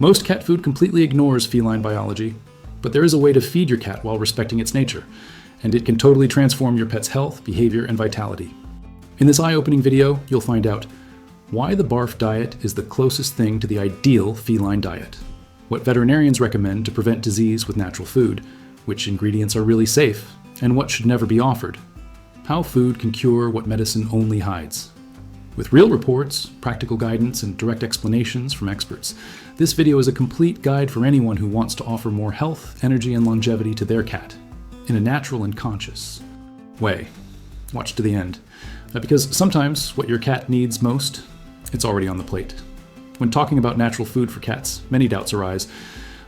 Most cat food completely ignores feline biology, but there is a way to feed your cat while respecting its nature, and it can totally transform your pet's health, behavior, and vitality. In this eye-opening video, you'll find out why the BARF diet is the closest thing to the ideal feline diet, what veterinarians recommend to prevent disease with natural food, which ingredients are really safe, and what should never be offered, how food can cure what medicine only hides. With real reports, practical guidance, and direct explanations from experts, this video is a complete guide for anyone who wants to offer more health, energy, and longevity to their cat in a natural and conscious way. Watch to the end, because sometimes what your cat needs most, it's already on the plate. When talking about natural food for cats, many doubts arise,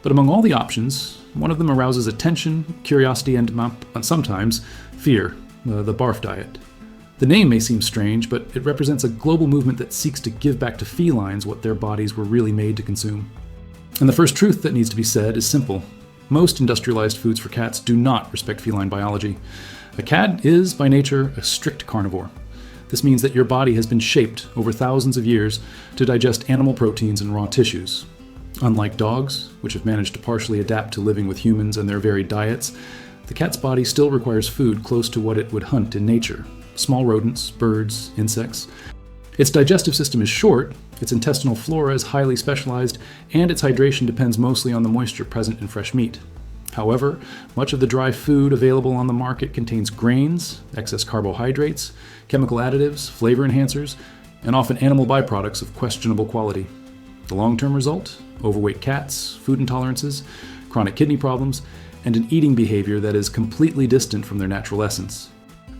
but among all the options, one of them arouses attention, curiosity, and sometimes fear, the BARF diet. The name may seem strange, but it represents a global movement that seeks to give back to felines what their bodies were really made to consume. And the first truth that needs to be said is simple. Most industrialized foods for cats do not respect feline biology. A cat is, by nature, a strict carnivore. This means that your body has been shaped over thousands of years to digest animal proteins and raw tissues. Unlike dogs, which have managed to partially adapt to living with humans and their varied diets, the cat's body still requires food close to what it would hunt in nature. Small rodents, birds, insects. Its digestive system is short, its intestinal flora is highly specialized, and its hydration depends mostly on the moisture present in fresh meat. However, much of the dry food available on the market contains grains, excess carbohydrates, chemical additives, flavor enhancers, and often animal byproducts of questionable quality. The long-term result? Overweight cats, food intolerances, chronic kidney problems, and an eating behavior that is completely distant from their natural essence.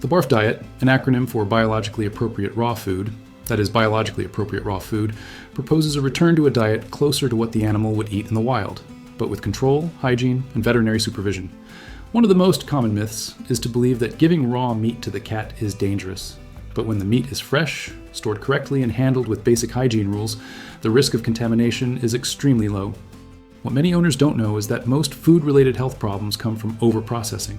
The BARF diet, an acronym for biologically appropriate raw food, that is biologically appropriate raw food, proposes a return to a diet closer to what the animal would eat in the wild, but with control, hygiene, and veterinary supervision. One of the most common myths is to believe that giving raw meat to the cat is dangerous. But when the meat is fresh, stored correctly, and handled with basic hygiene rules, the risk of contamination is extremely low. What many owners don't know is that most food-related health problems come from overprocessing.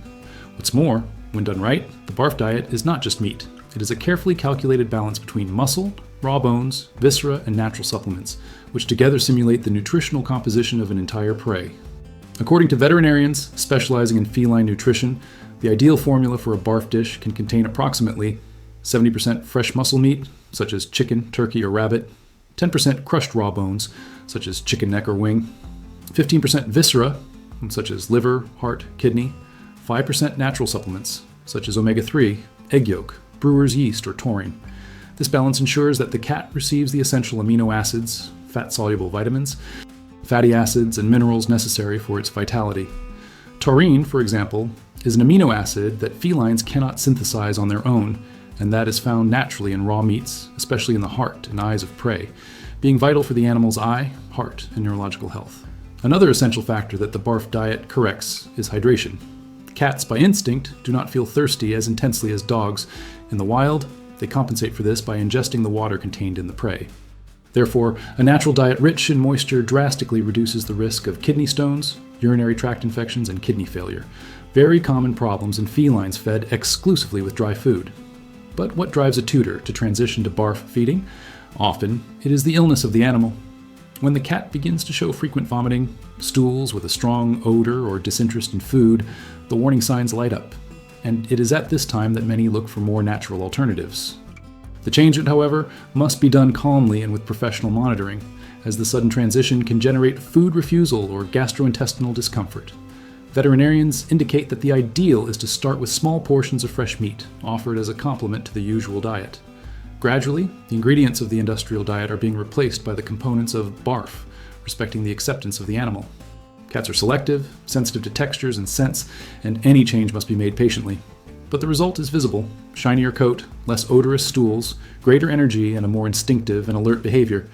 What's more, when done right, the BARF diet is not just meat. It is a carefully calculated balance between muscle, raw bones, viscera, and natural supplements, which together simulate the nutritional composition of an entire prey. According to veterinarians specializing in feline nutrition, the ideal formula for a BARF dish can contain approximately 70% fresh muscle meat, such as chicken, turkey, or rabbit, 10% crushed raw bones, such as chicken neck or wing, 15% viscera, such as liver, heart, kidney, 5% natural supplements, such as omega-3, egg yolk, brewer's yeast, or taurine. This balance ensures that the cat receives the essential amino acids, fat-soluble vitamins, fatty acids, and minerals necessary for its vitality. Taurine, for example, is an amino acid that felines cannot synthesize on their own, and that is found naturally in raw meats, especially in the heart and eyes of prey, being vital for the animal's eye, heart, and neurological health. Another essential factor that the BARF diet corrects is hydration. Cats, by instinct, do not feel thirsty as intensely as dogs. In the wild, they compensate for this by ingesting the water contained in the prey. Therefore, a natural diet rich in moisture drastically reduces the risk of kidney stones, urinary tract infections, and kidney failure, very common problems in felines fed exclusively with dry food. But what drives a tutor to transition to BARF feeding? Often, it is the illness of the animal. When the cat begins to show frequent vomiting, stools with a strong odor, or disinterest in food, the warning signs light up, and it is at this time that many look for more natural alternatives. The change, however, must be done calmly and with professional monitoring, as the sudden transition can generate food refusal or gastrointestinal discomfort. Veterinarians indicate that the ideal is to start with small portions of fresh meat, offered as a complement to the usual diet. Gradually, the ingredients of the industrial diet are being replaced by the components of BARF, respecting the acceptance of the animal. Cats are selective, sensitive to textures and scents, and any change must be made patiently. But the result is visible: shinier coat, less odorous stools, greater energy, and a more instinctive and alert behavior.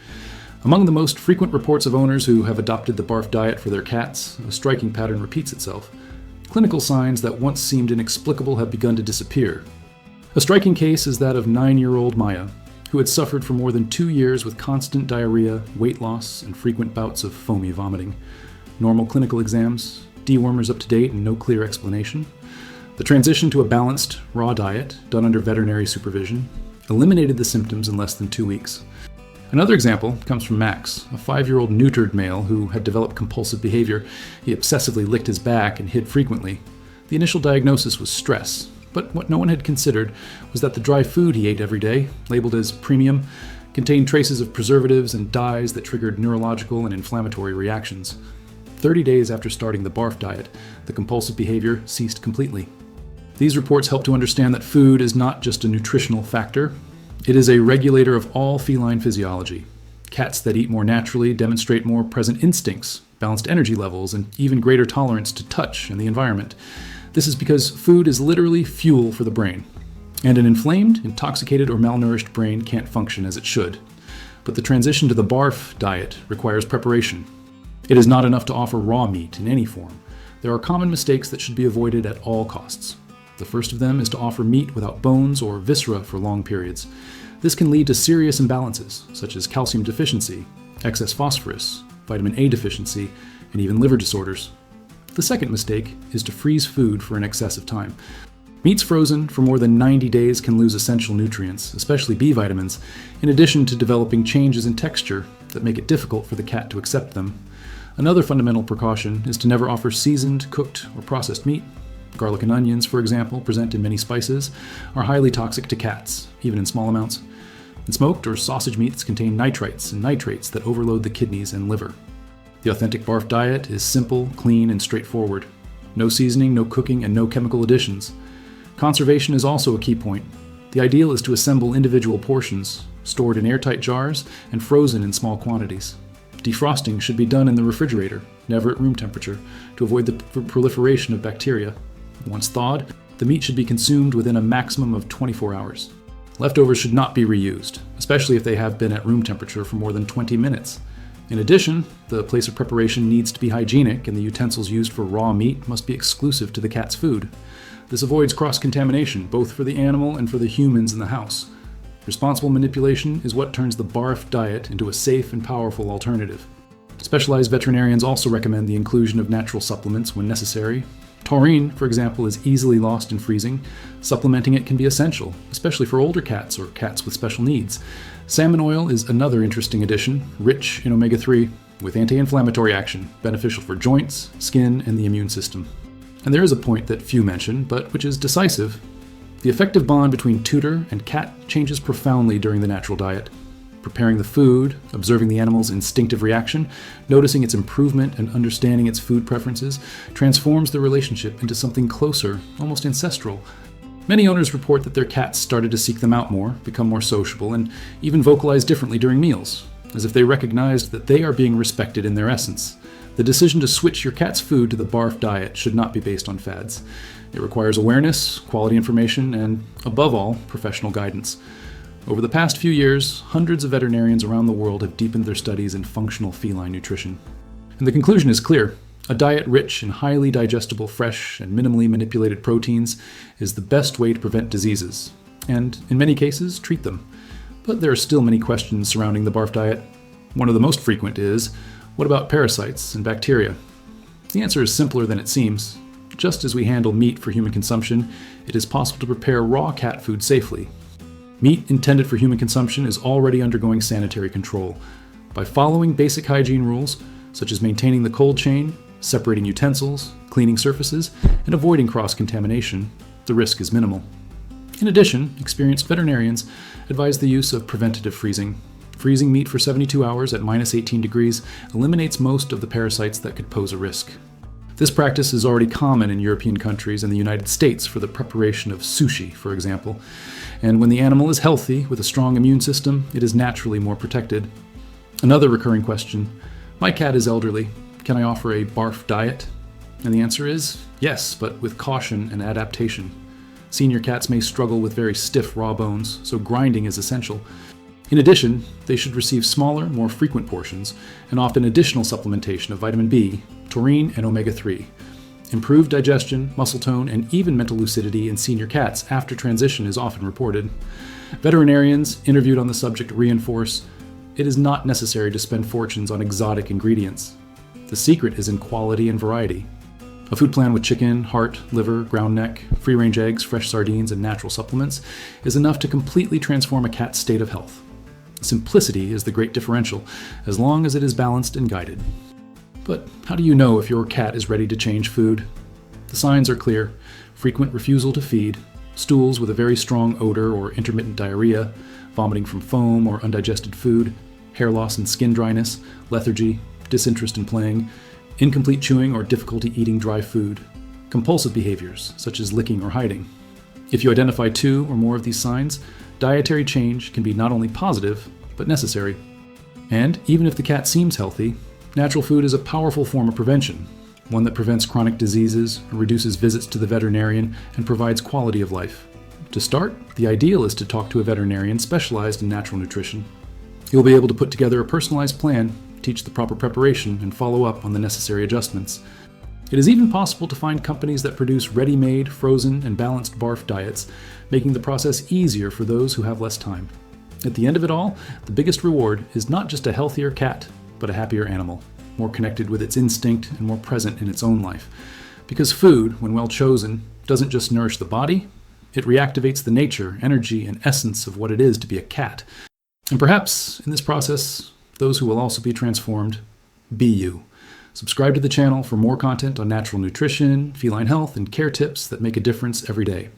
Among the most frequent reports of owners who have adopted the BARF diet for their cats, a striking pattern repeats itself. Clinical signs that once seemed inexplicable have begun to disappear. A striking case is that of 9-year-old Maya, who had suffered for more than 2 years with constant diarrhea, weight loss, and frequent bouts of foamy vomiting. Normal clinical exams, dewormers up to date, and no clear explanation. The transition to a balanced, raw diet, done under veterinary supervision, eliminated the symptoms in less than 2 weeks. Another example comes from Max, a 5-year-old neutered male who had developed compulsive behavior. He obsessively licked his back and hid frequently. The initial diagnosis was stress, but what no one had considered was that the dry food he ate every day, labeled as premium, contained traces of preservatives and dyes that triggered neurological and inflammatory reactions. 30 days after starting the BARF diet, the compulsive behavior ceased completely. These reports help to understand that food is not just a nutritional factor. It is a regulator of all feline physiology. Cats that eat more naturally demonstrate more present instincts, balanced energy levels, and even greater tolerance to touch and the environment. This is because food is literally fuel for the brain. And an inflamed, intoxicated, or malnourished brain can't function as it should. But the transition to the BARF diet requires preparation. It is not enough to offer raw meat in any form. There are common mistakes that should be avoided at all costs. The first of them is to offer meat without bones or viscera for long periods. This can lead to serious imbalances, such as calcium deficiency, excess phosphorus, vitamin A deficiency, and even liver disorders. The second mistake is to freeze food for an excessive time. Meats frozen for more than 90 days can lose essential nutrients, especially B vitamins, in addition to developing changes in texture that make it difficult for the cat to accept them. Another fundamental precaution is to never offer seasoned, cooked, or processed meat. Garlic and onions, for example, present in many spices, are highly toxic to cats, even in small amounts. And smoked or sausage meats contain nitrites and nitrates that overload the kidneys and liver. The authentic BARF diet is simple, clean, and straightforward. No seasoning, no cooking, and no chemical additions. Conservation is also a key point. The ideal is to assemble individual portions, stored in airtight jars, and frozen in small quantities. Defrosting should be done in the refrigerator, never at room temperature, to avoid the proliferation of bacteria. Once thawed, the meat should be consumed within a maximum of 24 hours. Leftovers should not be reused, especially if they have been at room temperature for more than 20 minutes. In addition, the place of preparation needs to be hygienic and the utensils used for raw meat must be exclusive to the cat's food. This avoids cross-contamination, both for the animal and for the humans in the house. Responsible manipulation is what turns the BARF diet into a safe and powerful alternative. Specialized veterinarians also recommend the inclusion of natural supplements when necessary. Taurine, for example, is easily lost in freezing. Supplementing it can be essential, especially for older cats or cats with special needs. Salmon oil is another interesting addition, rich in omega-3, with anti-inflammatory action, beneficial for joints, skin, and the immune system. And there is a point that few mention, but which is decisive. The affective bond between tutor and cat changes profoundly during the natural diet. Preparing the food, observing the animal's instinctive reaction, noticing its improvement and understanding its food preferences transforms the relationship into something closer, almost ancestral. Many owners report that their cats started to seek them out more, become more sociable, and even vocalize differently during meals, as if they recognized that they are being respected in their essence. The decision to switch your cat's food to the BARF diet should not be based on fads. It requires awareness, quality information, and, above all, professional guidance. Over the past few years, hundreds of veterinarians around the world have deepened their studies in functional feline nutrition. And the conclusion is clear. A diet rich in highly digestible, fresh, and minimally manipulated proteins is the best way to prevent diseases, and, in many cases, treat them. But there are still many questions surrounding the BARF diet. One of the most frequent is, what about parasites and bacteria? The answer is simpler than it seems. Just as we handle meat for human consumption, it is possible to prepare raw cat food safely. Meat intended for human consumption is already undergoing sanitary control. By following basic hygiene rules, such as maintaining the cold chain, separating utensils, cleaning surfaces, and avoiding cross-contamination, the risk is minimal. In addition, experienced veterinarians advise the use of preventative freezing. Freezing meat for 72 hours at -18 degrees eliminates most of the parasites that could pose a risk. This practice is already common in European countries and the United States for the preparation of sushi, for example. And when the animal is healthy with a strong immune system, it is naturally more protected. Another recurring question, my cat is elderly. Can I offer a BARF diet? And the answer is yes, but with caution and adaptation. Senior cats may struggle with very stiff raw bones, so grinding is essential. In addition, they should receive smaller, more frequent portions, and often additional supplementation of vitamin B, taurine, and omega-3. Improved digestion, muscle tone, and even mental lucidity in senior cats after transition is often reported. Veterinarians interviewed on the subject reinforce it is not necessary to spend fortunes on exotic ingredients. The secret is in quality and variety. A food plan with chicken, heart, liver, ground neck, free-range eggs, fresh sardines, and natural supplements is enough to completely transform a cat's state of health. Simplicity is the great differential, as long as it is balanced and guided. But how do you know if your cat is ready to change food? The signs are clear: frequent refusal to feed, stools with a very strong odor or intermittent diarrhea, vomiting from foam or undigested food, hair loss and skin dryness, lethargy, disinterest in playing, incomplete chewing or difficulty eating dry food, compulsive behaviors such as licking or hiding. If you identify 2 or more of these signs, dietary change can be not only positive, but necessary. And even if the cat seems healthy, natural food is a powerful form of prevention, one that prevents chronic diseases, reduces visits to the veterinarian, and provides quality of life. To start, the ideal is to talk to a veterinarian specialized in natural nutrition. You'll be able to put together a personalized plan, teach the proper preparation, and follow up on the necessary adjustments. It is even possible to find companies that produce ready-made, frozen, and balanced BARF diets, making the process easier for those who have less time. At the end of it all, the biggest reward is not just a healthier cat, but a happier animal, more connected with its instinct and more present in its own life. Because food, when well chosen, doesn't just nourish the body, it reactivates the nature, energy, and essence of what it is to be a cat. And perhaps, in this process, those who will also be transformed be you. Subscribe to the channel for more content on natural nutrition, feline health, and care tips that make a difference every day.